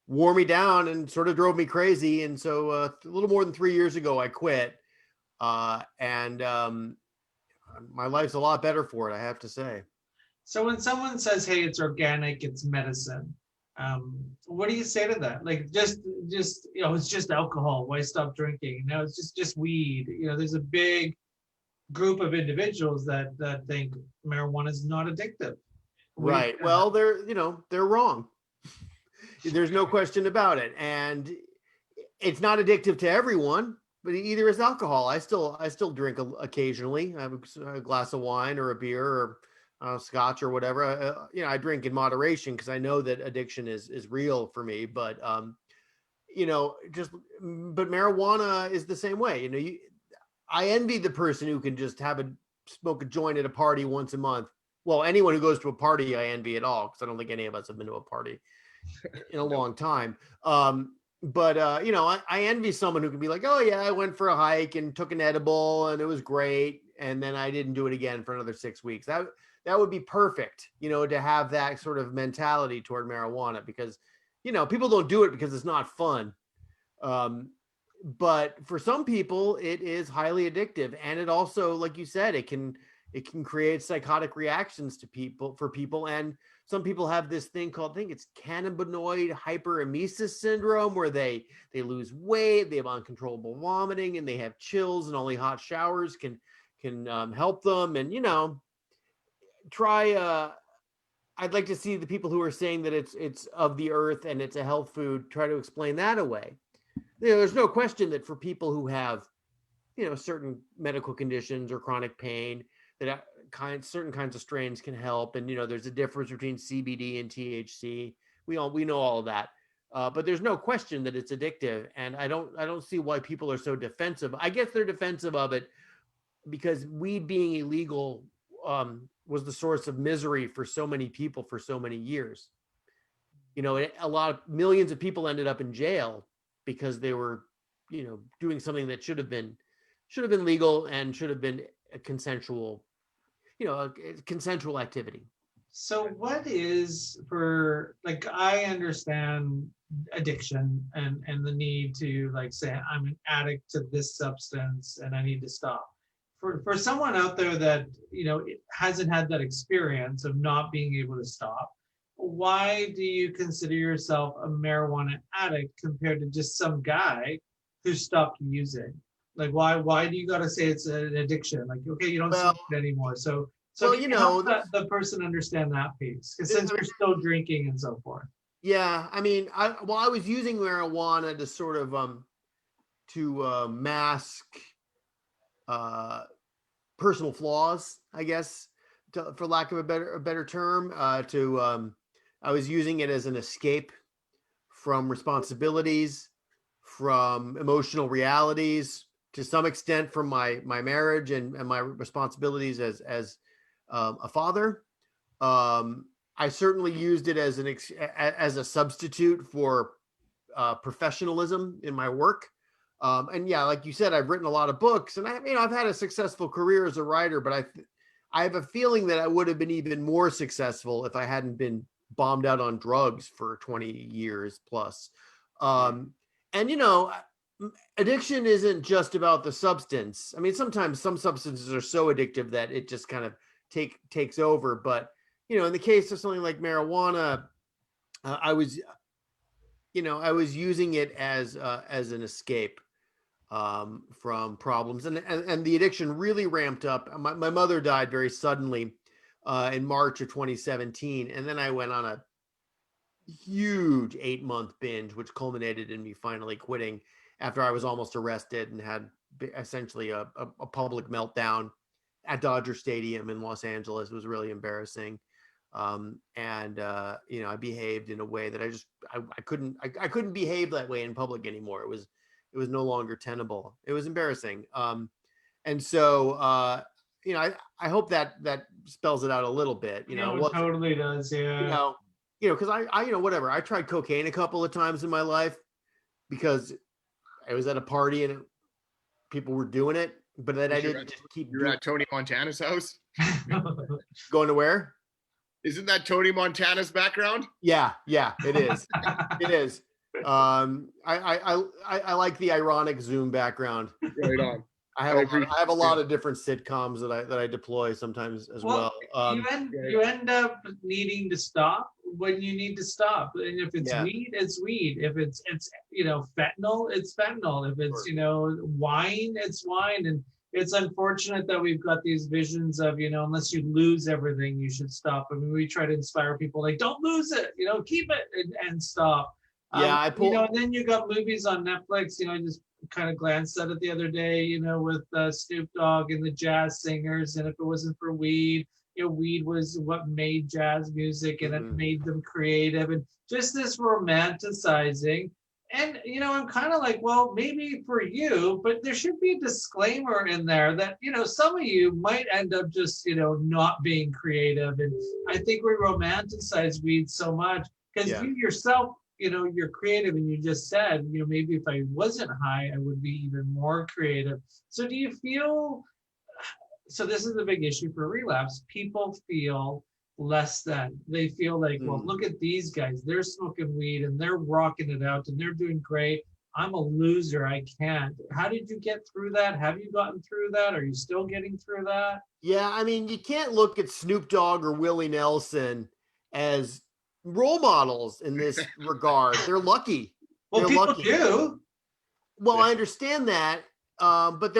wore me down and sort of drove me crazy. And so a little more than 3 years ago, I quit. And my life's a lot better for it, I have to say. So when someone says, hey, it's organic, it's medicine, what do you say to that? Like, just it's just alcohol. Why stop drinking? It's just weed. There's a big group of individuals that think marijuana is not addictive. Right. Well, they're wrong. There's no question about it. And it's not addictive to everyone, but either is alcohol. I still drink occasionally. I have a glass of wine or a beer or scotch or whatever. I drink in moderation because I know that addiction is real for me. But but marijuana is the same way. I envy the person who can just have a smoke a joint at a party once a month. Well, anyone who goes to a party, I envy it all, because I don't think any of us have been to a party in a long time. But you know, I envy someone who can be like, oh yeah, I went for a hike and took an edible and it was great, and then I didn't do it again for another 6 weeks. That would be perfect, you know, to have that sort of mentality toward marijuana, because, you know, people don't do it because it's not fun. But for some people, it is highly addictive, and it also, like you said, it can create psychotic reactions to people, and some people have this thing called, I think it's cannabinoid hyperemesis syndrome, where they lose weight, they have uncontrollable vomiting, and they have chills, and only hot showers can help them. And, you know, I'd like to see the people who are saying that it's of the earth and it's a health food try to explain that away. You know, there's no question that for people who have, you know, certain medical conditions or chronic pain, that certain kinds of strains can help. And, you know, there's a difference between CBD and THC. We know all of that. But there's no question that it's addictive. And I don't see why people are so defensive. I guess they're defensive of it because weed being illegal was the source of misery for so many people for so many years. You know, millions of people ended up in jail because they were, you know, doing something that should have been legal and should have been a consensual, you know, a consensual activity. So what is, for, like, I understand addiction and the need to, like, say I'm an addict to this substance and I need to stop. For someone out there that, you know, hasn't had that experience of not being able to stop, why do you consider yourself a marijuana addict compared to just some guy who stopped using? Like, why do you got to say it's an addiction? Like, okay, you don't smoke it anymore. So you know, help the person understand that piece, because since we're still drinking and so forth. Yeah, I mean, I was using marijuana to sort of mask personal flaws, I guess, for lack of a better term. I was using it as an escape from responsibilities, from emotional realities, to some extent from my marriage and my responsibilities as a father. I certainly used it as as a substitute for professionalism in my work. And yeah, like you said, I've written a lot of books, and I've had a successful career as a writer, but I have a feeling that I would have been even more successful if I hadn't been bombed out on drugs for 20 years plus. And, you know, addiction isn't just about the substance. I mean, sometimes some substances are so addictive that it just kind of takes over. But, you know, in the case of something like marijuana, I was using it as an escape from problems, and the addiction really ramped up. My mother died very suddenly in March of 2017, and then I went on a huge 8-month binge, which culminated in me finally quitting after I was almost arrested and had essentially a public meltdown at Dodger Stadium in Los Angeles. It was really embarrassing. And you know, I behaved in a way that I couldn't behave that way in public anymore. It was no longer tenable. It was embarrassing. And so you know, I hope that spells it out a little bit. You know, it totally does. Yeah. You know, because I you know, whatever. I tried cocaine a couple of times in my life because I was at a party and people were doing it, but then I didn't just keep. You're at Tony Montana's house. Going to where? Isn't that Tony Montana's background? Yeah, it is. It is. I like the ironic Zoom background. Right on. I have a lot of different sitcoms that I deploy sometimes as well. You end up needing to stop when you need to stop. And if it's weed, it's weed. If it's you know, fentanyl, it's fentanyl. If it's, you know, wine, it's wine. And it's unfortunate that we've got these visions of, you know, unless you lose everything, you should stop. I mean, we try to inspire people like, don't lose it, you know, keep it and stop. Yeah, you know, and then you got movies on Netflix. You know, I just kind of glanced at it the other day, you know, with Snoop Dogg and the jazz singers. And if it wasn't for weed, you know, weed was what made jazz music, and it made them creative. And just this romanticizing And, I'm kind of like, well, maybe for you, but there should be a disclaimer in there that, some of you might end up just, not being creative. And I think we romanticize weed so much because Yeah. you yourself, you're creative, and you just said, maybe if I wasn't high, I would be even more creative. So do you feel, so this is a big issue for relapse. People feel less than. They feel like, well, look at these guys. They're smoking weed and they're rocking it out and they're doing great. I'm a loser. I can't. How did you get through that? Have you gotten through that? Are you still getting through that? Yeah, I mean, you can't look at Snoop Dogg or Willie Nelson as role models in this regard. They're lucky. Well, They're people lucky. do. Well, I understand that, but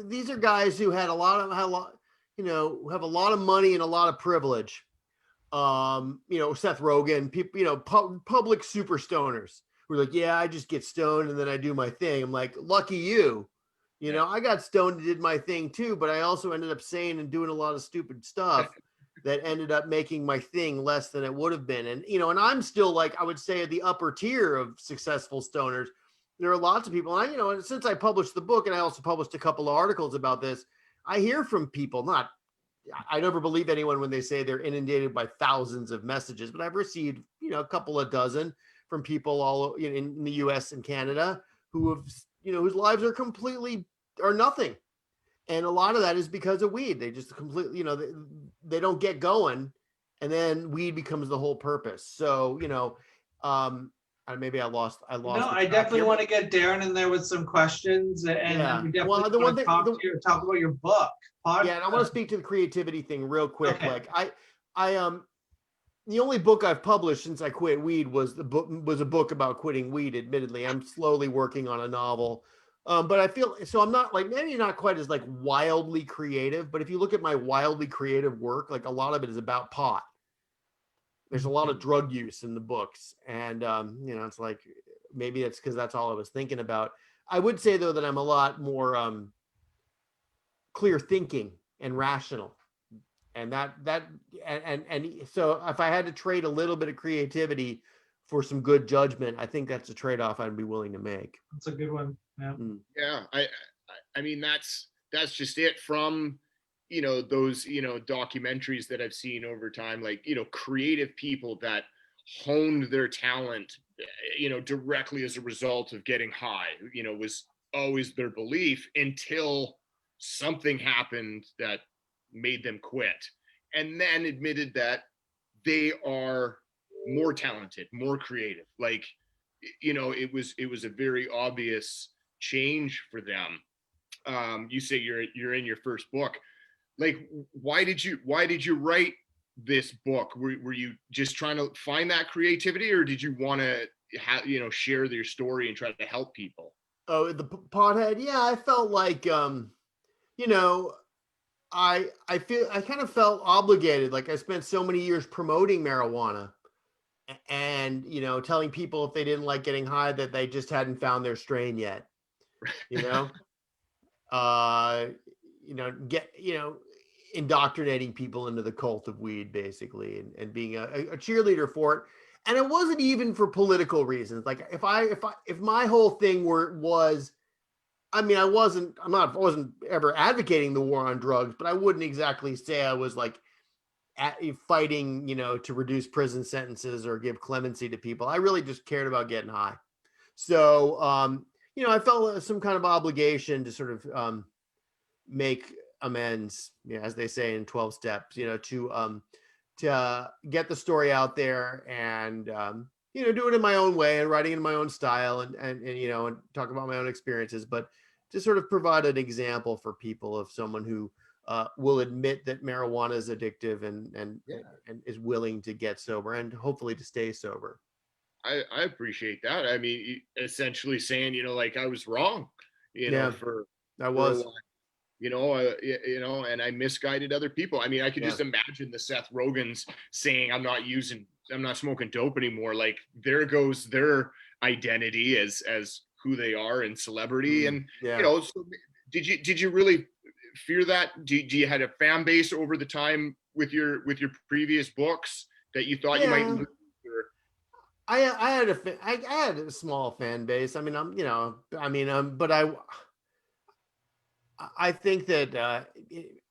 these are guys who had a lot of have a lot of money and a lot of privilege. Seth Rogen, people, public super stoners who are like, yeah, I just get stoned and then I do my thing. I'm like, lucky you. I got stoned and did my thing too, but I also ended up saying and doing a lot of stupid stuff that ended up making my thing less than it would have been. And, and I'm still like, I would say the upper tier of successful stoners. There are lots of people. And I, since I published the book and I also published a couple of articles about this, I hear from people, I never believe anyone when they say they're inundated by thousands of messages, but I've received, a couple of dozen from people all in the US and Canada who have, whose lives are nothing. And a lot of that is because of weed. They just completely, they don't get going, and then weed becomes the whole purpose. So, maybe I lost. No, I definitely want to get Darren in there with some questions, and we definitely want to talk about your book. Yeah, and I want to speak to the creativity thing real quick. Okay. Like the only book I've published since I quit weed was a book about quitting weed. Admittedly, I'm slowly working on a novel. But I feel so I'm not maybe not quite as wildly creative, but if you look at my wildly creative work, a lot of it is about pot. There's a lot of drug use in the books. And, it's maybe it's because that's all I was thinking about. I would say though, that I'm a lot more clear thinking and rational. And so if I had to trade a little bit of creativity for some good judgment, I think that's a trade-off I'd be willing to make. That's a good one. Yeah. Yeah. I mean, that's just it from, those, documentaries that I've seen over time, creative people that honed their talent, directly as a result of getting high, was always their belief until something happened that made them quit, and then admitted that they are more talented, more creative. It was a very obvious change for them. You say you're in your first book. Why did you write this book? Were you just trying to find that creativity, or did you want to share your story and try to help people? Oh, the pothead. Yeah, I felt like I kind of felt obligated. I spent so many years promoting marijuana and, telling people if they didn't like getting high that they just hadn't found their strain yet, indoctrinating people into the cult of weed basically, and being a cheerleader for it. And it wasn't even for political reasons. If my whole thing was, I wasn't ever advocating the war on drugs, but I wouldn't exactly say I was fighting, to reduce prison sentences or give clemency to people. I really just cared about getting high. So, I felt some kind of obligation to sort of make amends, as they say in 12 steps, to get the story out there and, do it in my own way and writing in my own style and talk about my own experiences, but to sort of provide an example for people of someone who will admit that marijuana is addictive and is willing to get sober and hopefully to stay sober. I appreciate that. I mean, essentially saying, I was wrong, for a while. And I misguided other people. I mean, I could just imagine the Seth Rogens saying, I'm not smoking dope anymore. There goes their identity as who they are in celebrity. And, so did you really fear that? Do you had a fan base over the time with your previous books that you thought you might lose? I had I had a small fan base. I mean, but I think that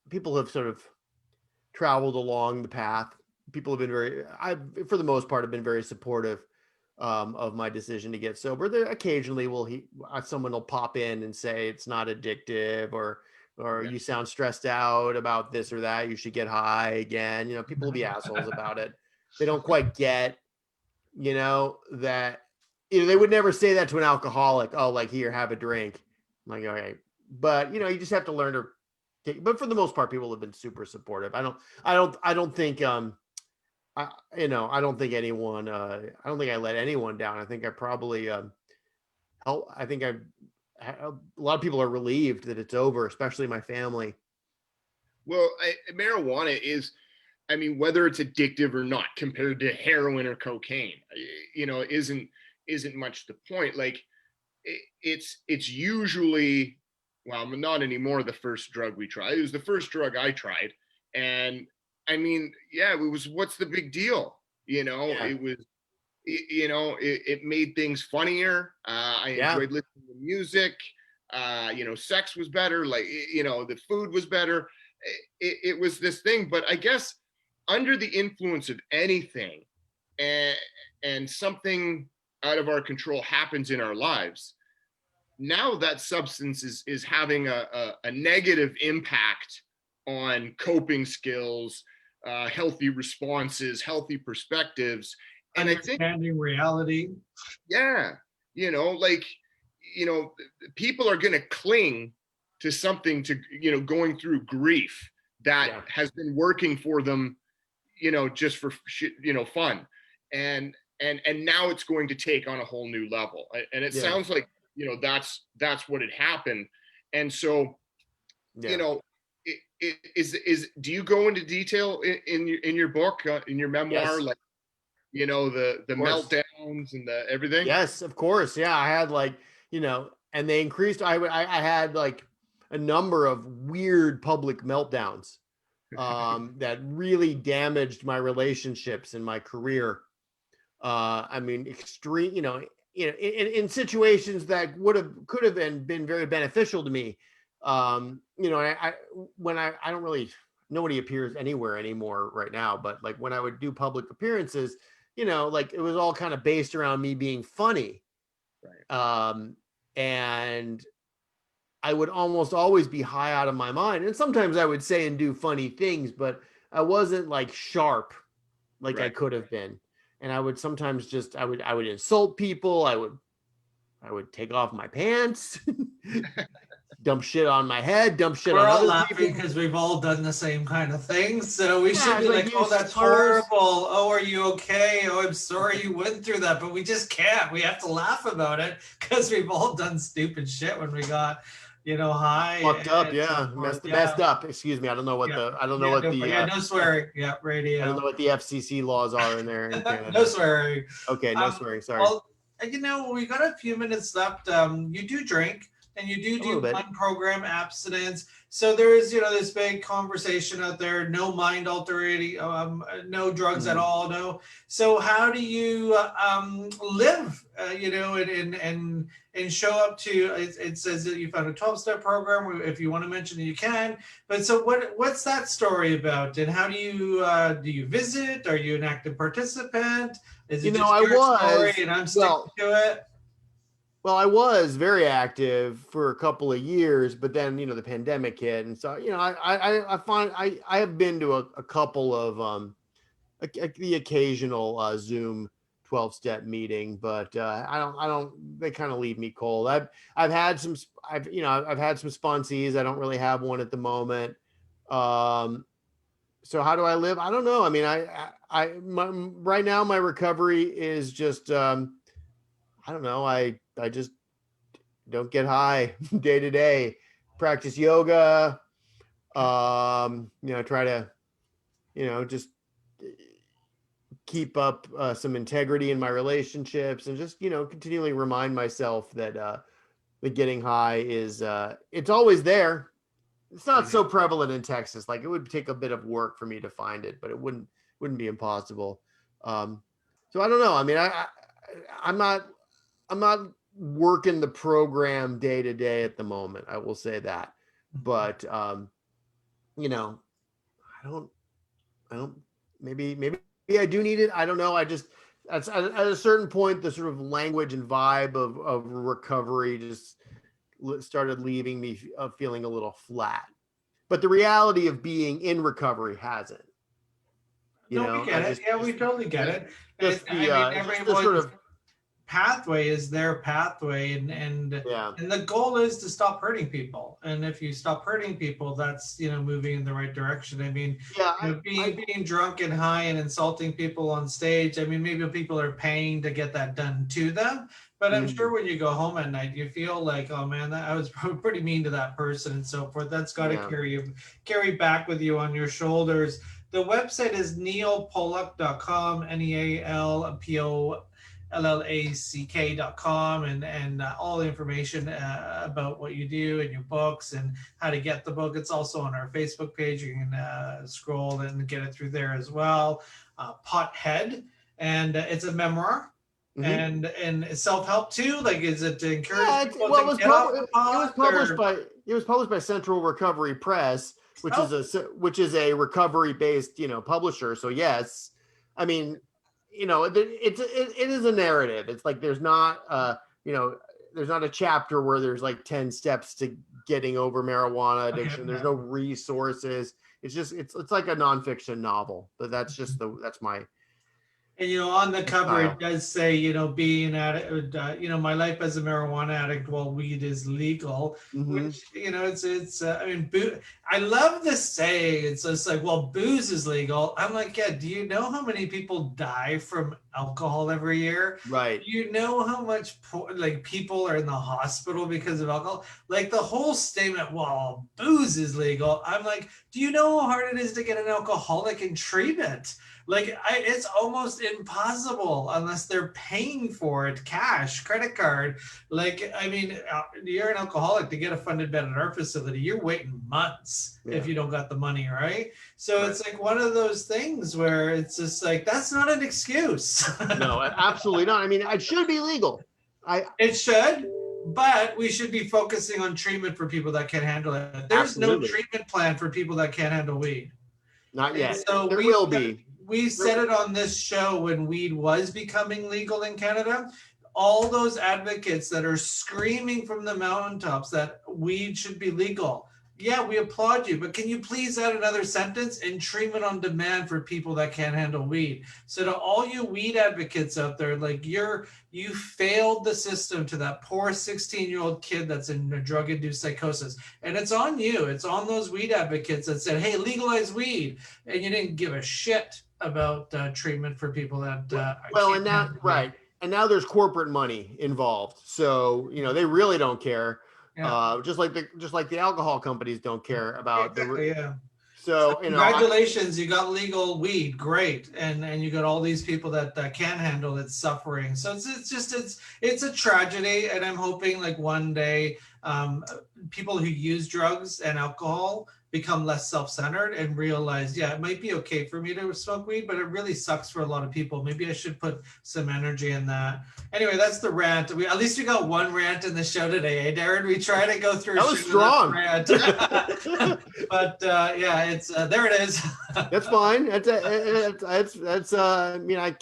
people have sort of traveled along the path. People have been for the most part, have been very supportive of my decision to get sober. There occasionally someone will pop in and say it's not addictive, or Yeah. you sound stressed out about this or that. You should get high again. People will be assholes about it. They don't quite get, that, they would never say that to an alcoholic. Oh, like, here, have a drink. I'm like, okay, but you just have to learn to take. But for the most part, people have been super supportive. I don't think I don't think anyone, I don't think I let anyone down. I think I probably, I think a lot of people are relieved that it's over, especially my family. Well, marijuana is, I mean, whether it's addictive or not, compared to heroin or cocaine, isn't much the point. Like, it's usually, well, not anymore, the first drug we tried. It was the first drug I tried, and I mean, yeah, it was, what's the big deal? Yeah. It was, it made things funnier. I enjoyed listening to music. Sex was better. Like, the food was better. It was this thing. But I guess under the influence of anything, and something out of our control happens in our lives, now that substance is having a negative impact on coping skills, healthy responses, healthy perspectives. And I think, understanding reality. yeah, like, people are going to cling to something, to, going through grief that has been working for them, just for, fun. And now it's going to take on a whole new level. And it sounds like, that's what had happened. And so, do you go into detail in your book, in your memoir, like, the meltdowns and the everything? Yes, of course. Yeah. I had and they increased, I had like a number of weird public meltdowns that really damaged my relationships and my career. I mean, extreme, in situations that could have been very beneficial to me. I don't really, nobody appears anywhere anymore right now, but like when I would do public appearances, like it was all kind of based around me being funny. Right. And I would almost always be high out of my mind. And sometimes I would say and do funny things, but I wasn't like sharp like I could have been. And I would sometimes just, I would insult people. I would take off my pants, dump shit on my head, dump shit We're on all other laughing people. because we've all done the same kind of thing. So we should be like, like, oh, that's slurs. horrible. Oh, are you okay? Oh, I'm sorry you went through that. But we just can't. We have to laugh about it because we've all done stupid shit when we got, high. Fucked up, and yeah. so forth. Messed up. Excuse me. I don't know what no swearing. Yeah, radio. I don't know what the FCC laws are in there in Canada. No swearing. Okay, no swearing. Sorry. Well, we got a few minutes left. You do drink, and you do unprogrammed abstinence. So there is, this big conversation out there. No mind altering, no drugs at all. No. So how do you live? And show up to. It says that you found a 12-step program. If you want to mention it, you can. But so what's that story about? And how do you visit? Are you an active participant? Is it just your story and I'm sticking to it? Well, I was very active for a couple of years, but then, the pandemic hit. And so, I find I have been to a couple of the occasional Zoom 12-step meeting, but they kind of leave me cold. I've had some sponsees. I don't really have one at the moment. So how do I live? I don't know. I mean, right now my recovery is just, I don't know. I just don't get high day to day, practice yoga, try to, just keep up some integrity in my relationships, and just, continually remind myself that the getting high is, it's always there. It's not so prevalent in Texas. Like, it would take a bit of work for me to find it, but it wouldn't be impossible. So I don't know. I mean, I'm not working the program day to day at the moment. I will say that, but you know, I don't. Maybe I do need it. I don't know. I just at a certain point, the sort of language and vibe of recovery just started leaving me feeling a little flat. But the reality of being in recovery hasn't. You No, know, we get it. Yeah, we totally get it. just I mean, just the sort everyone's of pathway is their pathway, and yeah. and the goal is to stop hurting people. And if you stop hurting people, that's moving in the right direction. I mean, Yeah, being drunk and high and insulting people on stage. I mean, maybe people are paying to get that done to them. But I'm sure when you go home at night, you feel like, oh man, I was pretty mean to that person and so forth. That's got to Yeah. carry back with you on your shoulders. The website is neilpollack.com, nealpollack.com, and all the information about what you do and your books and how to get the book. It's also on our Facebook page. You can scroll and get it through there as well. Pothead, and it's a memoir. Mhm. And self-help too. Like, is it to encourage Yeah, people well, to get off the pot? it was published by Central Recovery Press, which Oh. is a recovery based publisher. So yes, I mean, it is a narrative. It's like there's not there's not a chapter where there's like 10 steps to getting over marijuana addiction. There's no resources. It's just it's like a nonfiction novel. But that's my And on the cover style. it does say, being at my life as a marijuana addict while weed is legal, Mhm. which it's I mean, I love this saying. It's just like, well, booze is legal. I'm like, yeah. Do you know how many people die from alcohol every year? Right. Do you know how much people are in the hospital because of alcohol? Like the whole statement, well, booze is legal. I'm like, do you know how hard it is to get an alcoholic in treatment? Like, it's almost impossible unless they're paying for it, cash, credit card. Like, I mean, you're an alcoholic. To get a funded bed at our facility, you're waiting months if you don't got the money, right? So it's like one of those things where it's just like, that's not an excuse. No, absolutely not. I mean, it should be legal. It should, but we should be focusing on treatment for people that can't handle it. There's no treatment plan for people that can't handle weed. Not yet. And so there will be. We said it on this show when weed was becoming legal in Canada. All those advocates that are screaming from the mountaintops that weed should be legal. Yeah, we applaud you, but can you please add another sentence? And treatment on demand for people that can't handle weed. So to all you weed advocates out there, like you failed the system to that poor 16-year-old kid that's in a drug-induced psychosis. And it's on you. It's on those weed advocates that said, hey, legalize weed. And you didn't give a shit about treatment for people that and now there's corporate money involved, so they really don't care. Just like the alcohol companies don't care about so congratulations, you got legal weed, great, and you got all these people that can't handle it suffering. So it's a tragedy, and I'm hoping like one day people who use drugs and alcohol become less self-centered and realize, it might be okay for me to smoke weed, but it really sucks for a lot of people. Maybe I should put some energy in that. Anyway, that's the rant. At least we got one rant in the show today, eh, Darren? We try to go through. That was strong. Rant. But it's there. It is. That's fine. That's. I mean, I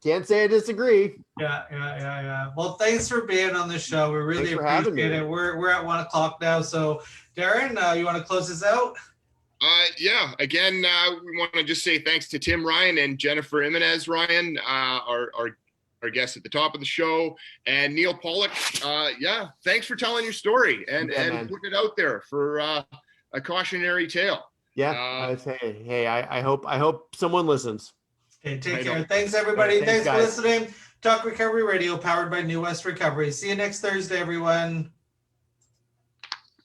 can't say I disagree. Yeah. Well, thanks for being on the show. We really appreciate it. We're at 1 o'clock now. So, Darren, you want to close this out? Again, we want to just say thanks to Tim Ryan and Jennifer Gimenez-Ryan, our guests at the top of the show, and Neil Pollack. Thanks for telling your story and putting it out there for a cautionary tale. I hope someone listens. Okay, take care. Thanks, everybody. Thanks for listening. Talk Recovery Radio, powered by New West Recovery. See you next Thursday, everyone.